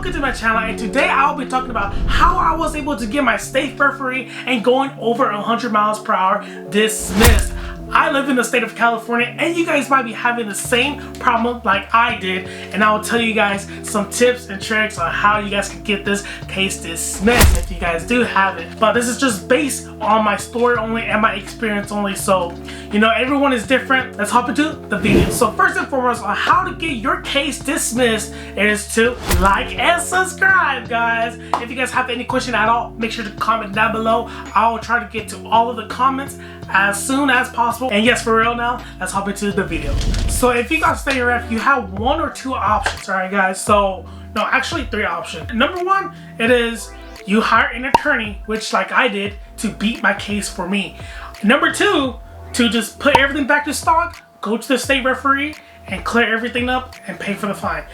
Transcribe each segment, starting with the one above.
welcome to my channel, and today I'll be talking about how I was able to get my state referee and going over 100 miles per hour dismissed. I live in the state of California, and you guys might be having the same problem like I did, and I will tell you guys some tips and tricks on how you guys can get this case dismissed if you guys do have it. But this is just based on my story only and my experience only, so you know, everyone is different. Let's hop into the video. So first and foremost, on how to get your case dismissed is to like and subscribe, guys. If you guys have any question at all, make sure to comment down below. I will try to get to all of the comments as soon as possible. And yes, for real now, let's hop into the video. So if you got state ref, you have one or two options, alright guys? So, no, actually three options. Number one, it is you hire an attorney, which like I did, to beat my case for me. Number two, to just put everything back to stock, go to the state referee and clear everything up and pay for the fine.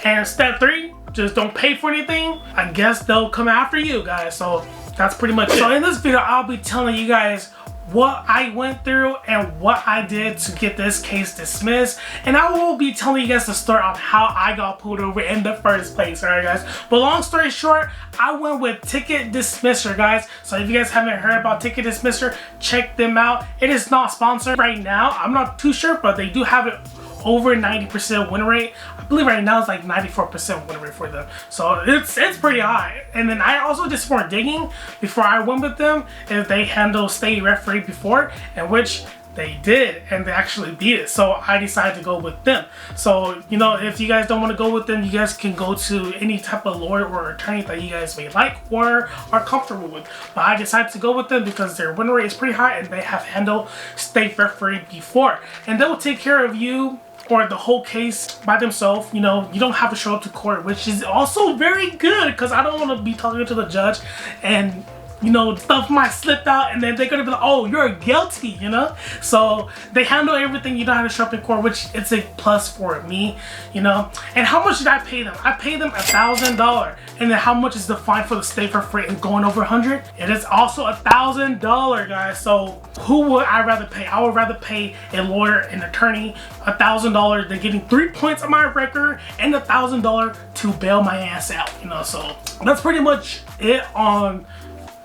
And step three, just don't pay for anything. I guess they'll come after you guys. So that's pretty much it. So in this video, I'll be telling you guys what I went through and what I did to get this case dismissed, and I will be telling you guys the story on how I got pulled over in the first place. Alright guys, but long story short, I went with Ticket Dismisser, guys. So if you guys haven't heard about Ticket Dismisser, check them out. It is not sponsored right now, I'm not too sure, but they do have it over 90% win rate. I believe right now it's like 94% win rate for them. So it's pretty high. And then I also did some more digging before I went with them if they handle state referee before, and which they did, and they actually beat it. So I decided to go with them. So, you know, if you guys don't want to go with them, you guys can go to any type of lawyer or attorney that you guys may like or are comfortable with. But I decided to go with them because their win rate is pretty high and they have handled state referee before. And they will take care of you or the whole case by themselves. You know, you don't have to show up to court, which is also very good because I don't want to be talking to the judge and, you know, stuff might slip out and then they're gonna be like, oh, you're guilty, you know? So they handle everything. You don't have to show up in court, which it's a plus for me, you know? And how much did I pay them? I paid them $1,000. And then how much is the fine for the state referee and going over 100? It is also $1,000, guys. So who would I rather pay? I would rather pay a lawyer, an attorney, $1,000 than getting 3 points on my record and $1,000 to bail my ass out, you know? So that's pretty much it on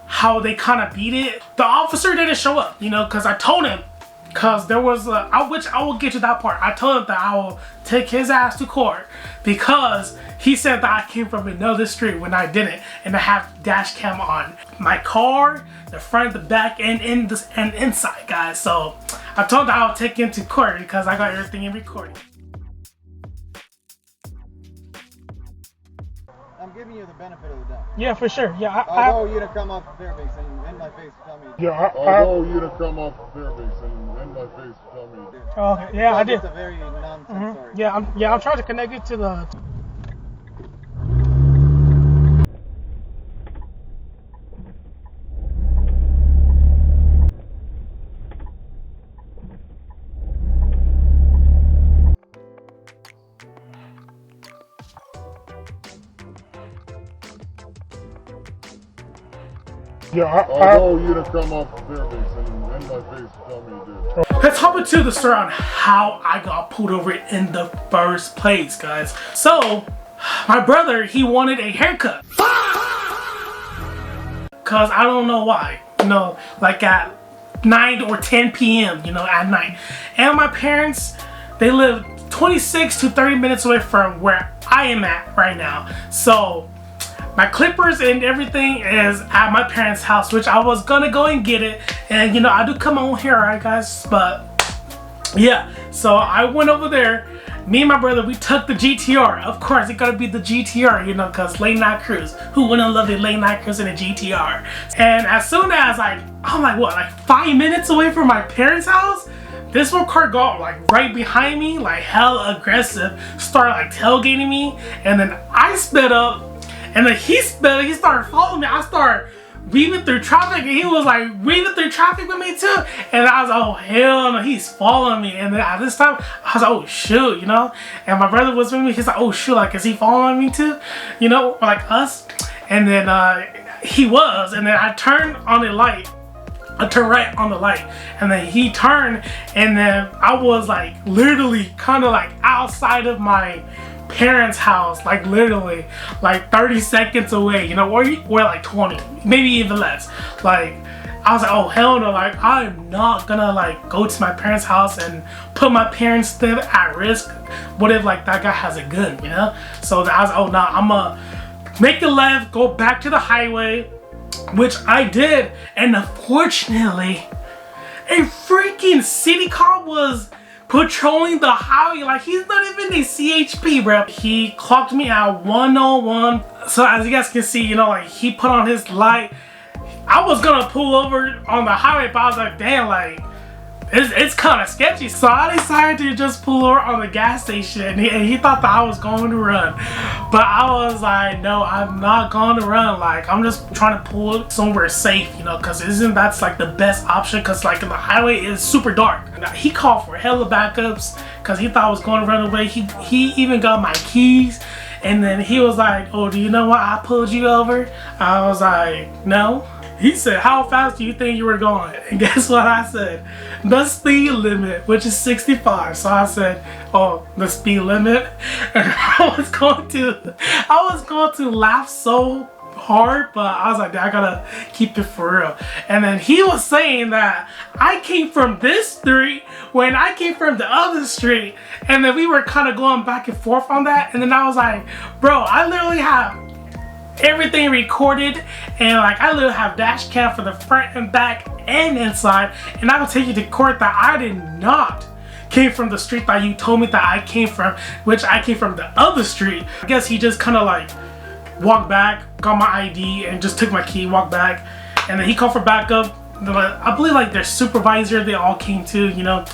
how they kind of beat it. The officer didn't show up, you know, because I told him, because there was which I will get to that part. I told him that I will take his ass to court because he said that I came from another street when I didn't, and I have dash cam on my car, the front, the back, and inside, guys. So I told him that I'll take him to court because I got everything in recording. I'm giving you the benefit of the doubt. Yeah, for sure. Yeah, I owe you to come off Fairbanks and in my face tell me. Yeah, I owe you to come off Fairbanks and in my face tell me. Oh, okay. Yeah, I did. It's a very nonsense story. Yeah, I'm trying to connect it to the. Yeah, I owe you to come off Fairbanks and in my face tell me you did. Let's hop into the story on how I got pulled over in the first place, guys. So, my brother, he wanted a haircut. Cause I don't know why, you know, like at 9 or 10 p.m., you know, at night. And my parents, they live 26 to 30 minutes away from where I am at right now. So my clippers and everything is at my parents' house, which I was gonna go and get it. And you know, I do come on here, alright guys? But yeah, so I went over there. Me and my brother, we took the GTR. Of course, it gotta be the GTR, you know, cause late night cruise. Who wouldn't love a late night cruise in a GTR? And as soon as I'm like what, like 5 minutes away from my parents' house, this one car got like right behind me, like hella aggressive, started like tailgating me, and then I sped up. And then he started following me. I started weaving through traffic, and he was like weaving through traffic with me too. And I was like, oh hell no, he's following me. And then at this time, I was like, oh shoot, you know. And my brother was with me. He's like, oh shoot, like is he following me too? You know, like us. And then he was. And then I turned on the light. I turned right on the light, and then he turned, and then I was like literally kind of like outside of my parents' house, like literally, like 30 seconds away, you know, or like 20, maybe even less. Like, I was like, oh hell no, like I'm not gonna like go to my parents' house and put my parents then at risk. What if like that guy has a gun, you know? So I was like, oh no, I'm gonna make the left, go back to the highway, which I did, and unfortunately, a freaking city cop was patrolling the highway. Like, he's not even a CHP, bro. He clocked me at 101. So as you guys can see, you know, like he put on his light. I was gonna pull over on the highway, but I was like, damn, like it's kind of sketchy. So I decided to just pull over on the gas station, and he thought that I was going to run, but I was like, no, I'm not going to run. Like, I'm just trying to pull somewhere safe, you know, because isn't that's like the best option, because like the highway is super dark. He called for hella backups because he thought I was going to run away. He even got my keys. And then he was like, oh, do you know why I pulled you over? I was like, no. He said, how fast do you think you were going? And guess what I said? The speed limit, which is 65. So I said, oh, the speed limit? And I was going to laugh so hard, but I was like, I gotta keep it for real. And then he was saying that I came from this street when I came from the other street, and then we were kind of going back and forth on that. And then I was like, bro, I literally have everything recorded, and like I literally have dash cam for the front and back and inside, and I will take you to court that I did not came from the street that you told me that I came from, which I came from the other street. I guess he just kind of like walked back, got my ID, and just took my key, walked back, and then he called for backup. I believe like their supervisor, they all came too, you know.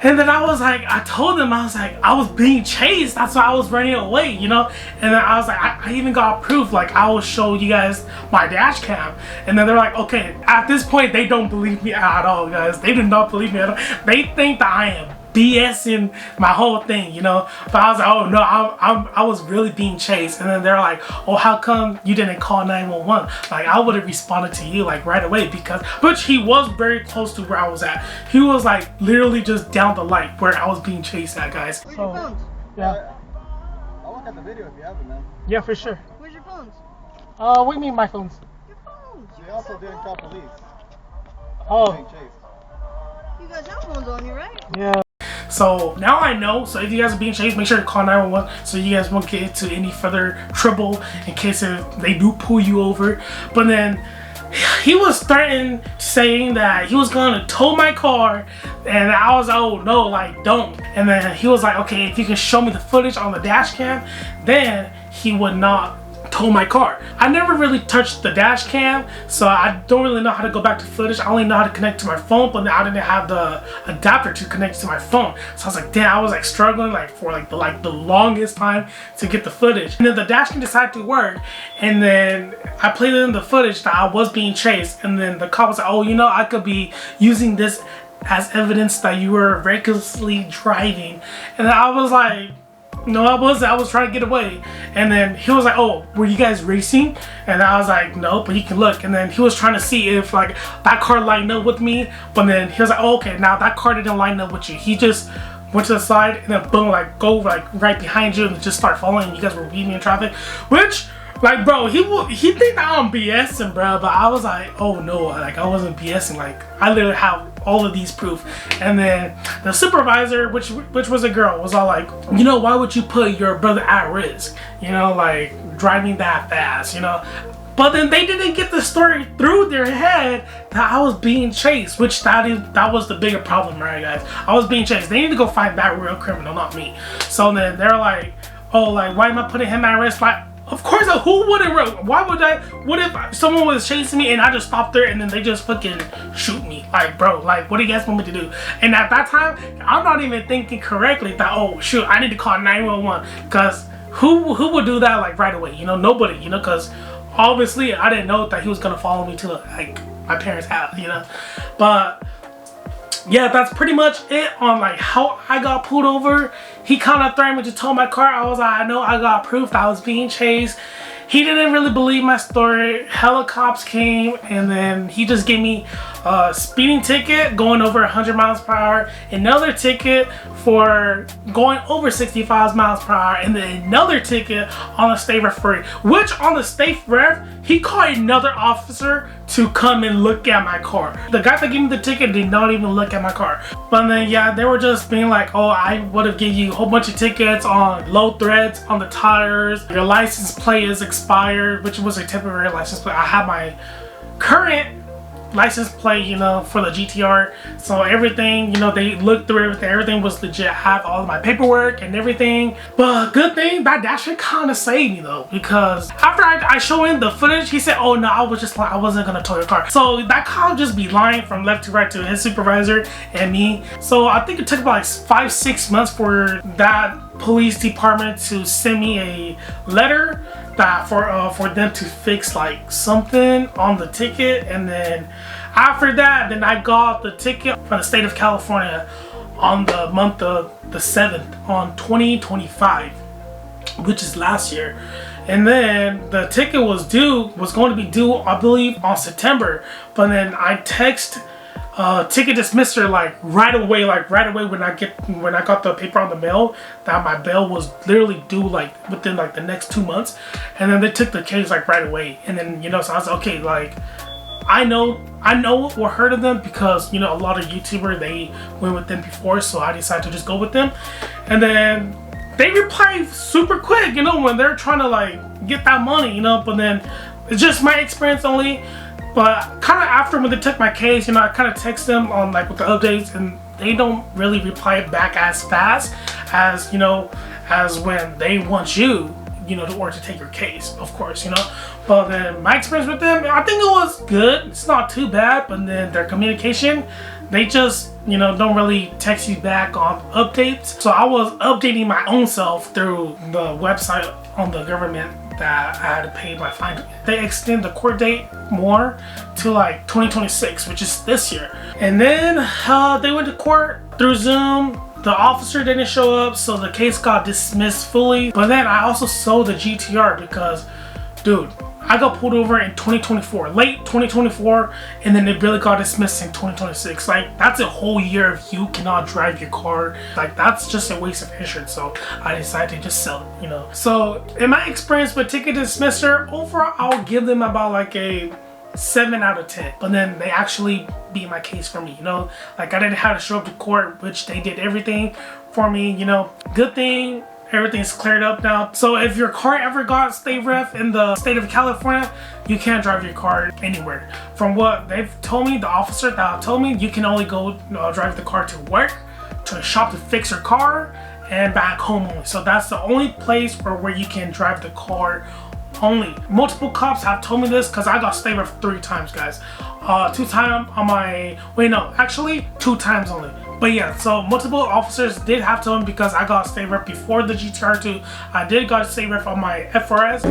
And then I was like, I told them, I was like, I was being chased, that's why I was running away, you know. And then I was like, I even got proof, like I will show you guys my dash cam. And then they're like, okay, at this point they don't believe me at all, guys. They do not believe me at all. They think that I am BSing my whole thing, you know. But I was like, oh no, I was really being chased. And then they're like, oh, how come you didn't call 911? Like, I would have responded to you like right away, because which he was very close to where I was at. He was like literally just down the light where I was being chased at, guys. Where's your phones? Yeah. I'll look at the video if you have it, man. Yeah, for sure. Where's your phones? What do you mean my phones? Your phones. They also didn't call police. Oh. Being chased. You guys have phones on you, right? Yeah. So now I know. So if you guys are being chased, make sure to call 911 so you guys won't get into any further trouble in case if they do pull you over. But then he was threatening, saying that he was going to tow my car, and I was like, oh no, like don't. And then he was like, okay, if you can show me the footage on the dash cam, then he would not tow my car. I never really touched the dash cam, so I don't really know how to go back to footage. I only know how to connect to my phone, but I didn't have the adapter to connect to my phone. So I was like, damn, I was like struggling like for like the longest time to get the footage. And then the dash cam decided to work, and then I played in the footage that I was being chased, and then the cop was like, oh, you know, I could be using this as evidence that you were recklessly driving. And I was like, no, I wasn't. I was trying to get away. And then he was like, oh, were you guys racing? And I was like, no, but he can look. And then he was trying to see if like that car lined up with me. But then he was like, oh, okay, now that car didn't line up with you. He just went to the side and then boom, like go like right behind you and just start following. You guys were weaving in traffic, which like, bro, he think that I'm BSing, bro. But I was like, oh no, like I wasn't BSing. Like I literally have all of these proof. And then the supervisor, which was a girl, was all like, you know, why would you put your brother at risk, you know, like driving that fast, you know. But then they didn't get the story through their head that I was being chased, which that was the bigger problem, right, guys? I was being chased. They need to go find that real criminal, not me. So then they're like, oh, like why am I putting him at risk? Like, of course, who wouldn't? Why would I? What if someone was chasing me and I just stopped there and then they just fucking shoot me? Like, bro, like, what do you guys want me to do? And at that time, I'm not even thinking correctly that, oh, shoot, I need to call 911. Because who would do that, like, right away? You know, nobody, you know, because obviously I didn't know that he was going to follow me to, like, my parents' house, you know. But yeah, that's pretty much it on like how I got pulled over. He kind of threatened me to tow my car. I was like, I know I got proof that I was being chased. He didn't really believe my story. Hella cops came, and then he just gave me speeding ticket going over 100 miles per hour, another ticket for going over 65 miles per hour, and then another ticket on a state referee. Which on the state ref, he called another officer to come and look at my car. The guy that gave me the ticket did not even look at my car. But then yeah, they were just being like, oh, I would have given you a whole bunch of tickets on low threads on the tires. Your license plate is expired, which was a temporary license plate. I have my current license plate, you know, for the GTR. So everything, you know, they looked through everything. Everything was legit. I have all of my paperwork and everything. But good thing that should kind of saved me though, because after I show him the footage, he said, oh no, I wasn't gonna tow your car. So that kind of just be lying from left to right to his supervisor and me. So I think it took about like 5-6 months for that police department to send me a letter that for them to fix like something on the ticket. And then after that, then I got the ticket from the state of California on the month of the 7th on 2025, which is last year. And then the ticket was going to be due, I believe, on September. But then I text ticket dismisser like right away when I got the paper on the mail that my bail was literally due like within like the next 2 months. And then they took the case like right away. And then, you know, so I was okay, like I know or heard of them because, you know, a lot of YouTubers, they went with them before, so I decided to just go with them. And then they reply super quick, you know, when they're trying to like get that money, you know. But then it's just my experience only. But kind of after when they took my case, you know, I kind of text them on like with the updates, and they don't really reply back as fast as, you know, as when they want you, you know, to take your case, of course, you know. But then my experience with them, I think it was good. It's not too bad. But then their communication, they just, you know, don't really text you back on updates. So I was updating my own self through the website on the government that I had to pay my fine. They extend the court date more to like 2026, which is this year. And then they went to court through Zoom. The officer didn't show up, so the case got dismissed fully. But then I also sold the GTR because, dude, I got pulled over in 2024, late 2024, and then it really got dismissed in 2026. Like, that's a whole year if you cannot drive your car. Like, that's just a waste of insurance. So I decided to just sell it, you know. So in my experience with ticket dismisser, overall, I'll give them about like a 7 out of 10. But then they actually beat my case for me, you know. Like, I didn't have to show up to court, which they did everything for me, you know. Good thing everything's cleared up now. So if your car ever got state ref in the state of California, you can't drive your car anywhere. From what they've told me, the officer that told me, you can only go drive the car to work, to a shop to fix your car, and back home only. So that's the only place where you can drive the car only. Multiple cops have told me this because I got state ref 3 times, guys. 2 times on my, wait no, actually 2 times only. But yeah, so multiple officers did have to him because I got state rep before the GTR 2. I did got state rep on my FRS.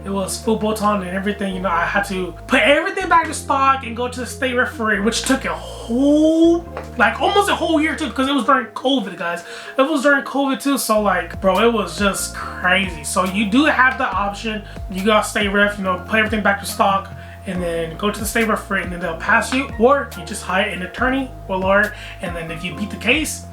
Was full bolt on and everything, you know. I had to put everything back to stock and go to the state referee, which took a whole, like almost a whole year too, because it was during COVID, guys. It was during COVID too, so like, bro, it was just crazy. So you do have the option, you got state ref, you know, put everything back to stock and then go to the state referee, and then they'll pass you, or you just hire an attorney or lawyer, and then if you beat the case,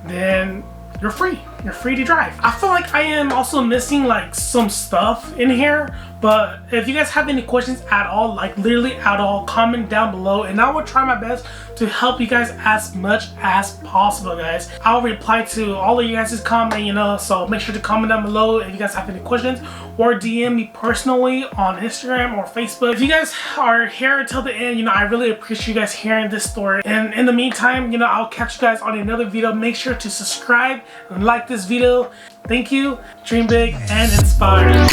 then you're free. You're free to drive. I feel like I am also missing like some stuff in here, but if you guys have any questions at all, like literally at all, comment down below and I will try my best to help you guys as much as possible, guys. I'll reply to all of you guys' comment, you know, so make sure to comment down below if you guys have any questions, or DM me personally on Instagram or Facebook. If you guys are here until the end, you know, I really appreciate you guys hearing this story. And in the meantime, you know, I'll catch you guys on another video. Make sure to subscribe and like this video. Thank you. Dream big and inspire.